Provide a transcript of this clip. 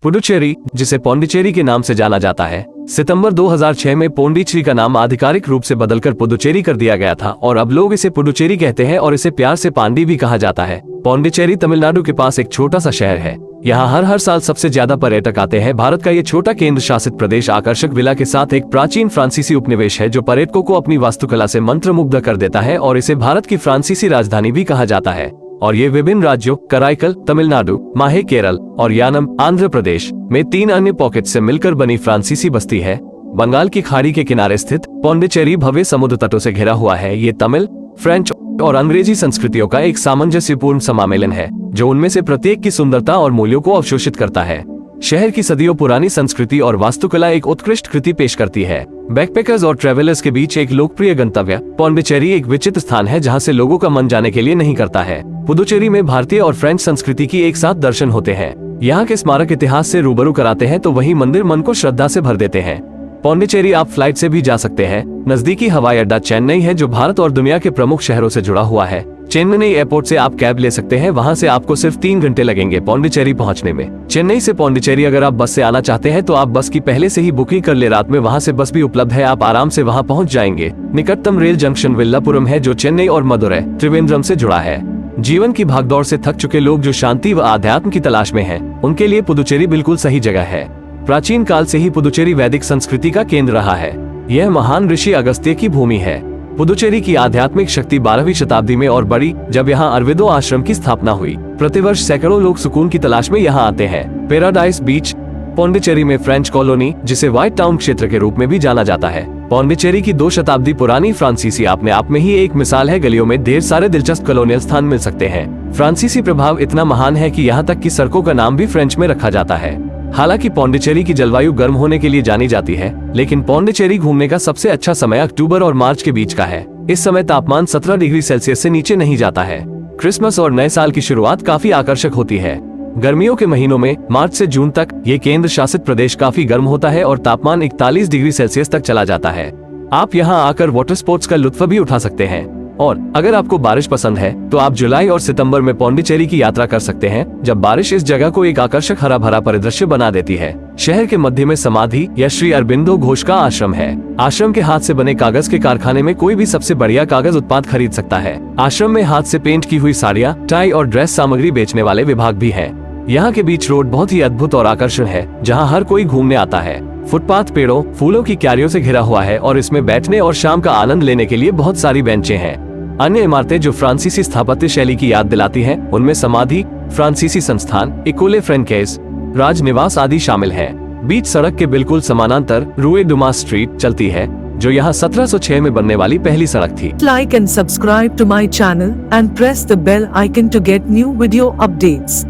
पुडुचेरी, जिसे पौंडीचेरी के नाम से जाना जाता है, सितंबर 2006 में पौंडीचेरी का नाम आधिकारिक रूप से बदलकर पुडुचेरी कर दिया गया था और अब लोग इसे पुडुचेरी कहते हैं और इसे प्यार से पांडी भी कहा जाता है। पौंडीचेरी तमिलनाडु के पास एक छोटा सा शहर है। यहाँ हर साल सबसे ज्यादा पर्यटक आते हैं। भारत का ये छोटा केंद्र शासित प्रदेश आकर्षक विला के साथ एक प्राचीन फ्रांसीसी उपनिवेश है जो पर्यटकों को अपनी वास्तुकला से मंत्रमुग्ध कर देता है और इसे भारत की फ्रांसीसी राजधानी भी कहा जाता है। और ये विभिन्न राज्यों कराईकल तमिलनाडु, माहे केरल और यानम आंध्र प्रदेश में 3 अन्य पॉकेट से मिलकर बनी फ्रांसीसी बस्ती है। बंगाल की खाड़ी के किनारे स्थित पौंडीचेरी भव्य समुद्र तटों से घिरा हुआ है। ये तमिल, फ्रेंच और अंग्रेजी संस्कृतियों का एक सामंजस्यपूर्ण समामेलन है जो उनमें से प्रत्येक की सुंदरता और मूल्यों को अवशोषित करता है। शहर की सदियों पुरानी संस्कृति और वास्तुकला एक उत्कृष्ट कृति पेश करती है। बैकपैकर्स और ट्रैवलर्स के बीच एक लोकप्रिय गंतव्य पौंडीचेरी एक विचित्र स्थान है जहां से लोगों का मन जाने के लिए नहीं करता है। पुडुचेरी में भारतीय और फ्रेंच संस्कृति की एक साथ दर्शन होते हैं। यहाँ के स्मारक इतिहास से रूबरू कराते हैं तो वहीं मंदिर मन को श्रद्धा से भर देते हैं। पौंडीचेरी आप फ्लाइट से भी जा सकते हैं। नजदीकी हवाई अड्डा चेन्नई है जो भारत और दुनिया के प्रमुख शहरों से जुड़ा हुआ है। चेन्नई एयरपोर्ट से आप कैब ले सकते हैं। वहां से आपको सिर्फ 3 घंटे लगेंगे पौंडीचेरी पहुंचने में। चेन्नई से पौंडीचेरी अगर आप बस से आना चाहते हैं तो आप बस की पहले से ही बुकिंग कर ले। रात में वहां से बस भी उपलब्ध है, आप आराम से वहां पहुंच जाएंगे। निकटतम रेल जंक्शन विल्लापुरम है जो चेन्नई और मदुरै त्रिवेंद्रम से जुड़ा है। जीवन की भागदौड़ से थक चुके लोग जो शांति व आध्यात्म की तलाश में हैं, उनके लिए पुडुचेरी बिल्कुल सही जगह है। प्राचीन काल से ही पुडुचेरी वैदिक संस्कृति का केंद्र रहा है। यह महान ऋषि अगस्त्य की भूमि है। पुडुचेरी की आध्यात्मिक शक्ति 12वीं शताब्दी में और बढ़ी जब यहाँ अरविंदो आश्रम की स्थापना हुई। प्रतिवर्ष सैकड़ों लोग सुकून की तलाश में यहाँ आते हैं। पैराडाइज बीच पौंडीचेरी में फ्रेंच कॉलोनी, जिसे व्हाइट टाउन क्षेत्र के रूप में भी जाना जाता है। पौंडीचेरी की 2 शताब्दी पुरानी फ्रांसीसी अपने आप में ही एक मिसाल है। गलियों में ढेर सारे दिलचस्प कॉलोनियल स्थान मिल सकते हैं। फ्रांसीसी प्रभाव इतना महान है कि यहाँ तक कि सड़कों का नाम भी फ्रेंच में रखा जाता है। हालांकि पौंडीचेरी की जलवायु गर्म होने के लिए जानी जाती है, लेकिन पौंडीचेरी घूमने का सबसे अच्छा समय अक्टूबर और मार्च के बीच का है। इस समय तापमान 17 डिग्री सेल्सियस से नीचे नहीं जाता है। क्रिसमस और नए साल की शुरुआत काफी आकर्षक होती है। गर्मियों के महीनों में मार्च से जून तक ये केंद्र शासित प्रदेश काफी गर्म होता है और तापमान 41 डिग्री सेल्सियस तक चला जाता है। आप यहाँ आकर वाटर स्पोर्ट्स का लुत्फ भी उठा सकते हैं। और अगर आपको बारिश पसंद है तो आप जुलाई और सितंबर में पौंडीचेरी की यात्रा कर सकते हैं, जब बारिश इस जगह को एक आकर्षक हरा भरा परिदृश्य बना देती है। शहर के मध्य में समाधि या श्री अरबिंदो घोष का आश्रम है। आश्रम के हाथ से बने कागज के कारखाने में कोई भी सबसे बढ़िया कागज उत्पाद खरीद सकता है। आश्रम में हाथ से पेंट की हुई साड़ियाँ, टाई और ड्रेस सामग्री बेचने वाले विभाग भी है। यहाँ के बीच रोड बहुत ही अद्भुत और आकर्षण है जहाँ हर कोई घूमने आता है। फुटपाथ पेड़ों, फूलों की क्यारियों से घिरा हुआ है और इसमें बैठने और शाम का आनंद लेने के लिए बहुत सारी बेंचें हैं। अन्य इमारतें जो फ्रांसीसी स्थापत्य शैली की याद दिलाती हैं, उनमें समाधि, फ्रांसीसी संस्थान, इकोले फ्रेंकेस, राज निवास आदि शामिल हैं। बीच सड़क के बिल्कुल समानांतर रूए डुमास स्ट्रीट चलती है जो यहाँ 1706 में बनने वाली पहली सड़क थी। Like and subscribe to my channel and press the bell icon to get new video updates.